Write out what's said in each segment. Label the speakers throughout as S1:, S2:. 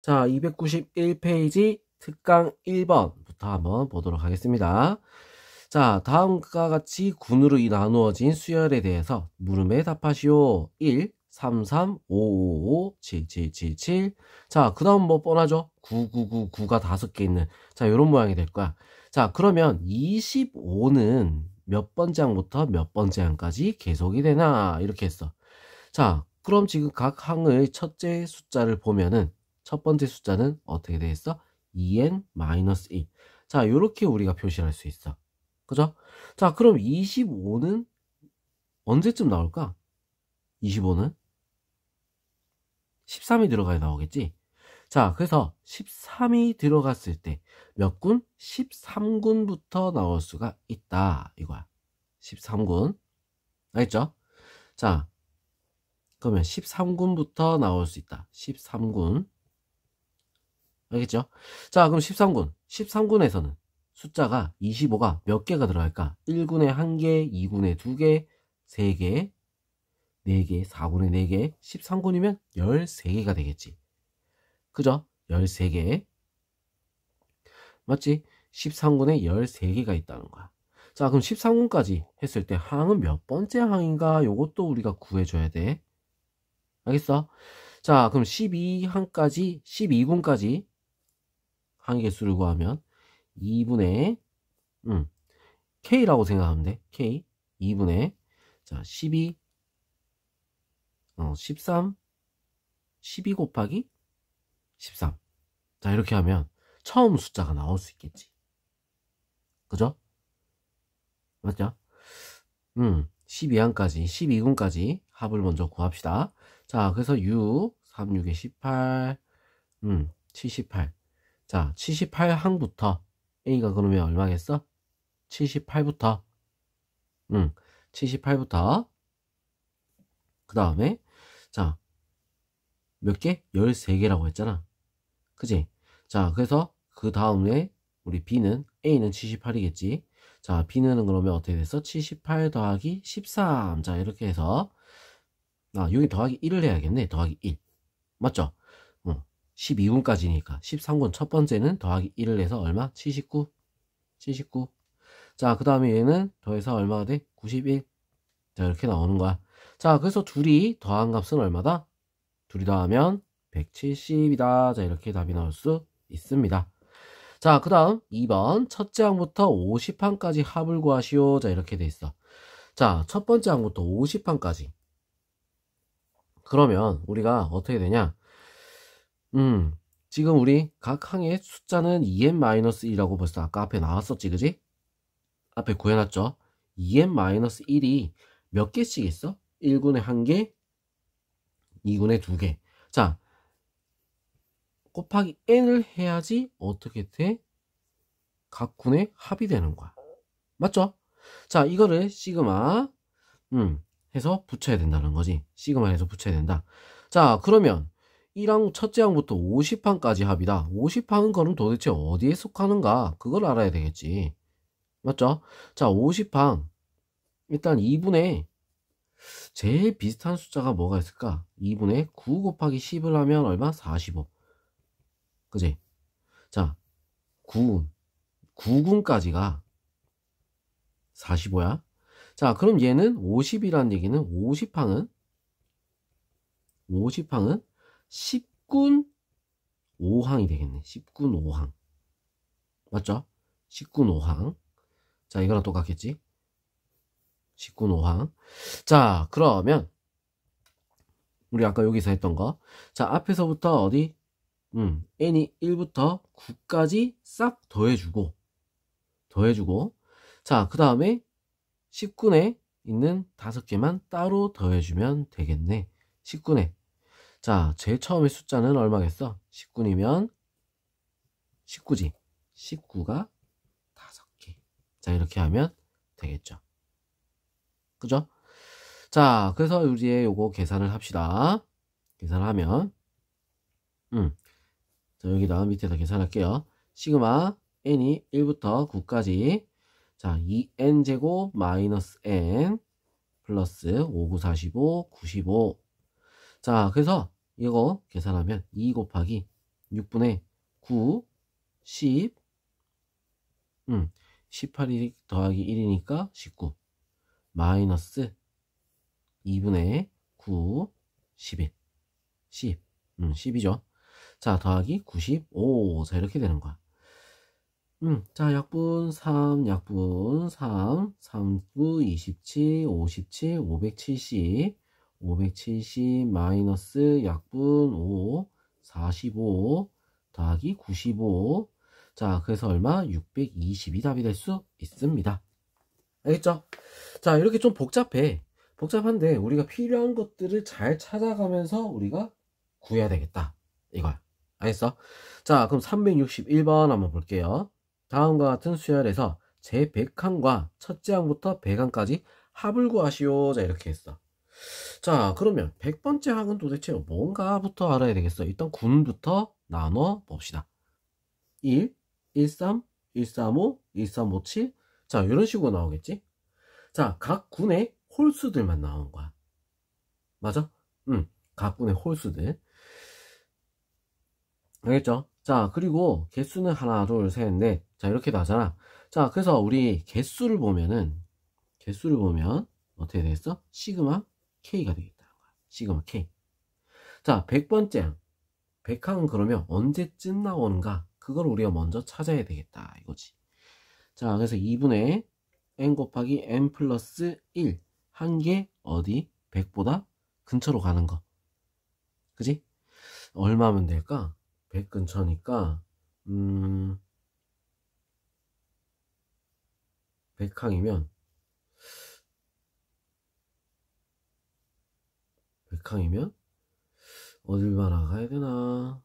S1: 자, 291페이지 특강 1번부터 한번 보도록 하겠습니다. 자, 다음과 같이 군으로 나누어진 수열에 대해서 물음에 답하시오. 1, 3, 3, 5, 5, 5, 7, 7, 7, 7. 자, 그 다음 뭐 뻔하죠? 9, 9, 9, 9가 5개 있는. 자, 이런 모양이 될 거야. 자, 그러면 25는 몇 번째 항부터 몇 번째 항까지 계속이 되나? 이렇게 했어. 자, 그럼 지금 각 항의 첫째 숫자를 보면은 첫 번째 숫자는 어떻게 되겠어? 2n-1. 자, 요렇게 우리가 표시할 수 있어. 그죠? 자, 그럼 25는 언제쯤 나올까? 25는 13이 들어가야 나오겠지? 자, 그래서 13이 들어갔을 때 몇 군? 13군부터 나올 수가 있다. 이거야. 13군. 알겠죠? 자, 그러면 13군부터 나올 수 있다. 13군. 알겠죠? 자, 그럼 13군. 13군에서는 숫자가 25가 몇 개가 들어갈까? 1군에 1개, 2군에 2개, 3개, 4개, 4군에 4개, 13군이면 13개가 되겠지. 그죠? 13개. 맞지? 13군에 13개가 있다는 거야. 자, 그럼 13군까지 했을 때 항은 몇 번째 항인가? 요것도 우리가 구해줘야 돼. 알겠어? 자, 그럼 12항까지, 12군까지 항의 개수를 구하면 2분의 K라고 생각하면 돼. K 2분의 자 12 13 12 곱하기 13. 자, 이렇게 하면 처음 숫자가 나올 수 있겠지. 그죠? 맞죠? 12항까지 12군까지 합을 먼저 구합시다. 자, 그래서 6 3, 6에 18 78. 자, 78항부터 A가 그러면 얼마겠어? 78부터 78부터 그 다음에 자, 몇 개? 13개라고 했잖아. 그지? 자, 그래서 그 다음에 우리 B는 A는 78이겠지. 자, B는 그러면 어떻게 됐어? 78 더하기 13. 자, 이렇게 해서 여기 더하기 1을 해야겠네. 더하기 1. 맞죠? 12군까지니까 13군 첫 번째는 더하기 1을 해서 얼마? 79. 79. 자, 그 다음에 얘는 더해서 얼마가 돼? 91. 자, 이렇게 나오는 거야. 자, 그래서 둘이 더한 값은 얼마다? 둘이 더하면 170이다. 자, 이렇게 답이 나올 수 있습니다. 자, 그 다음 2번 첫째 항부터 50항까지 합을 구하시오. 자, 이렇게 돼 있어. 자, 첫 번째 항부터 50항까지. 그러면 우리가 어떻게 되냐? 지금 우리 각 항의 숫자는 2n-1이라고 벌써 아까 앞에 나왔었지, 그지? 앞에 구해놨죠? 2n-1이 몇 개씩 있어? 1군에 1개, 2군에 2개. 자, 곱하기 n을 해야지 어떻게 돼? 각 군의 합이 되는 거야. 맞죠? 자, 이거를 시그마 해서 붙여야 된다는 거지. 시그마 해서 붙여야 된다. 자, 그러면 1항 첫째 항부터 50항까지 합이다. 50항은 그럼 도대체 어디에 속하는가? 그걸 알아야 되겠지. 맞죠? 자, 50항 일단 2분의 제일 비슷한 숫자가 뭐가 있을까? 2분의 9 곱하기 10을 하면 얼마? 45. 그지? 자, 9군까지가 45야. 자, 그럼 얘는 50이라는 얘기는 50항은 10군 5항이 되겠네. 10군 5항. 맞죠? 10군 5항. 자, 이거랑 똑같겠지? 10군 5항. 자, 그러면 우리 아까 여기서 했던 거. 자, 앞에서부터 어디? n이 1부터 9까지 싹 더해주고. 자, 그 다음에 10군에 있는 5개만 따로 더해주면 되겠네. 10군에. 자, 제일 처음에 숫자는 얼마겠어? 10군이면 19지. 19가 5개. 자, 이렇게 하면 되겠죠. 그죠? 자, 그래서 우리 요거 계산을 합시다. 계산하면 자, 여기다 밑에다 계산할게요. 시그마 n이 1부터 9까지 자, 2n제곱 마이너스 n 플러스 5, 9, 45, 95. 자, 그래서 이거 계산하면 2 곱하기 6분의 9, 10, 18이 더하기 1이니까 19 마이너스 2분의 9, 11, 10, 10이죠. 자, 더하기 95. 자, 이렇게 되는 거야. 자, 약분 3, 약분 3, 3구 27, 57, 570, 570 마이너스 약분 5, 45 더하기 95. 자, 그래서 얼마? 620이 답이 될 수 있습니다. 알겠죠? 자, 이렇게 좀 복잡해. 복잡한데 우리가 필요한 것들을 잘 찾아가면서 우리가 구해야 되겠다. 이거야. 알겠어? 자, 그럼 361번 한번 볼게요. 다음과 같은 수열에서 제 100항과 첫째 항부터 100항까지 합을 구하시오. 자, 이렇게 했어. 자, 그러면 100번째 항은 도대체 뭔가부터 알아야 되겠어. 일단 군부터 나눠 봅시다. 1, 13, 135, 1357. 자, 이런 식으로 나오겠지? 자, 각 군의 홀수들만 나오는 거야. 맞아? 각 군의 홀수들. 알겠죠? 자, 그리고 개수는 하나, 둘, 셋, 넷. 자, 이렇게 나잖아. 자, 그래서 우리 개수를 보면 어떻게 되겠어? 시그마 K가 되겠다는 거야. 시그마 K. 자, 100번째 항. 100항은 그러면 언제쯤 나오는가? 그걸 우리가 먼저 찾아야 되겠다. 이거지. 자, 그래서 2분의 n 곱하기 n 플러스 1. 한 개 어디? 100보다 근처로 가는 거. 그지? 얼마면 될까? 100 근처니까 100항이면 100항이면 어딜 나가야 되나?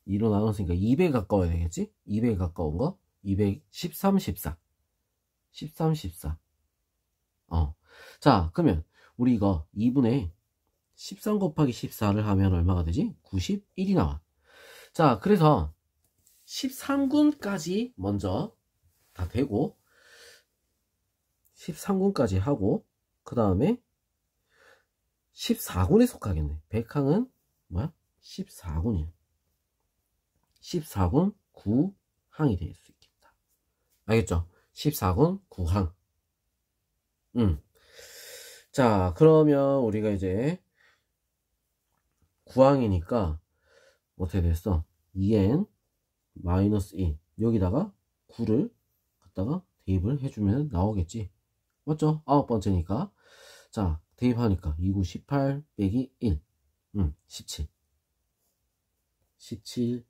S1: 2로 나눴으니까 200에 가까워야 되겠지? 200에 가까운 거? 200, 13, 14 13, 14 자, 그러면 우리 이거 2분의 13 곱하기 14를 하면 얼마가 되지? 91이 나와. 자, 그래서 13군까지 먼저 다 되고 13군까지 하고 그 다음에 14군에 속하겠네. 100항은 뭐야? 14군이야. 14군 9항이 될 수 있겠다. 알겠죠? 14군 9항. 자, 그러면 우리가 이제 9항이니까 어떻게 됐어? 2n 마이너스 1 여기다가 9를 갖다가 대입을 해주면 나오겠지. 맞죠? 9번째니까. 자, 대입하니까 2, 9, 18 빼기 1 17 17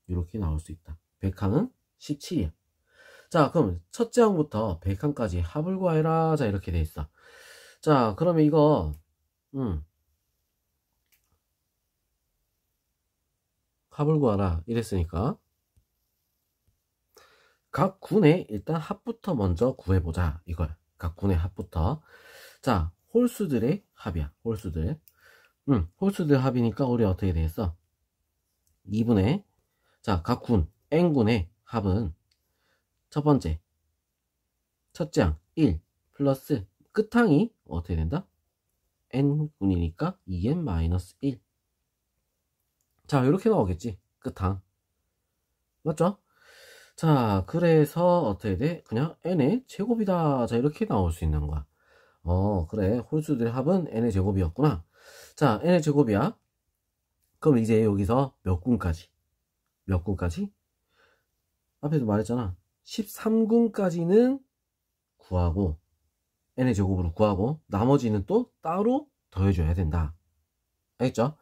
S1: 이렇게 나올 수 있다. 100항은 17이야. 자, 그럼 첫째 항부터 100항까지 합을 구하라. 자, 이렇게 돼 있어. 자, 그러면 이거 합을 구하라 이랬으니까 각 군의 일단 합부터 먼저 구해보자 이거야. 각 군의 합부터. 자, 홀수들의 합이야. 홀수들. 홀수들 합이니까 우리 어떻게 되겠어? 2분의 자, 각 군 n군의 합은 첫 번째 첫째 항 1 플러스 끝항이 어떻게 된다? n군이니까 2n-1. 자, 이렇게 나오겠지. 끝항. 맞죠? 자, 그래서 어떻게 돼? 그냥 n의 제곱이다. 자, 이렇게 나올 수 있는 거야. 그래. 홀수들의 합은 n의 제곱이었구나. 자, n의 제곱이야. 그럼 이제 여기서 몇 군까지? 몇 군까지? 앞에서 말했잖아. 13군까지는 구하고 n의 제곱으로 구하고 나머지는 또 따로 더해줘야 된다. 알겠죠?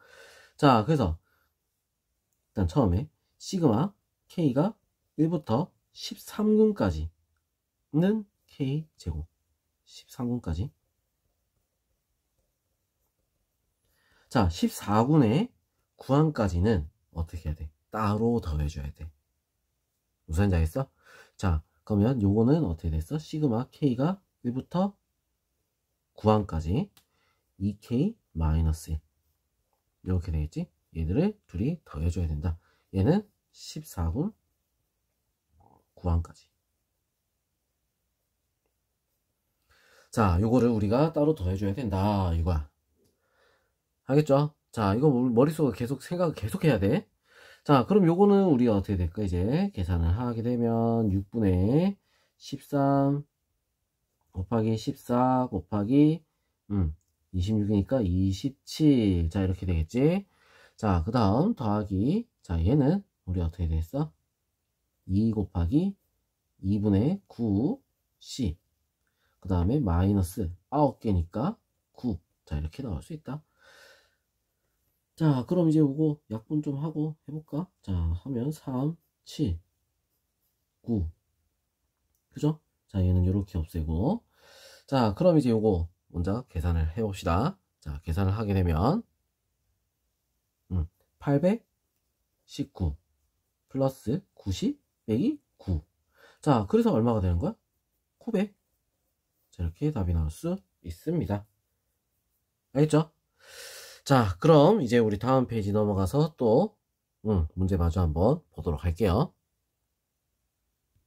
S1: 자, 그래서 일단 처음에 시그마 K가 1부터 13군까지는 K제곱 13군까지. 자, 14군의 9항까지는 어떻게 해야 돼? 따로 더해줘야 돼. 무슨 말인지 알겠어? 자, 그러면 요거는 어떻게 됐어? 시그마 K가 1부터 9항까지 2K-1 이렇게 되겠지? 얘들을 둘이 더해줘야 된다. 얘는 14군 9항까지. 자, 요거를 우리가 따로 더해줘야 된다. 이거야. 알겠죠? 자, 이거 머릿속에 계속 생각을 계속 해야 돼. 자, 그럼 요거는 우리가 어떻게 될까? 이제 계산을 하게 되면 6분의 13 곱하기 14 곱하기 26이니까 27. 자, 이렇게 되겠지? 자, 그 다음 더하기. 자, 얘는 우리 어떻게 됐어? 2 곱하기 2분의 9C. 그 다음에 마이너스 9개니까 9. 자, 이렇게 나올 수 있다. 자, 그럼 이제 요거 약분 좀 하고 해볼까? 자, 하면 3, 7, 9. 그죠? 자, 얘는 이렇게 없애고. 자, 그럼 이제 요거 먼저 계산을 해봅시다. 자, 계산을 하게 되면 819 플러스 90 빼기 9. 자, 그래서 얼마가 되는 거야? 900. 자, 이렇게 답이 나올 수 있습니다. 알겠죠? 자, 그럼 이제 우리 다음 페이지 넘어가서 또 문제 마저 한번 보도록 할게요.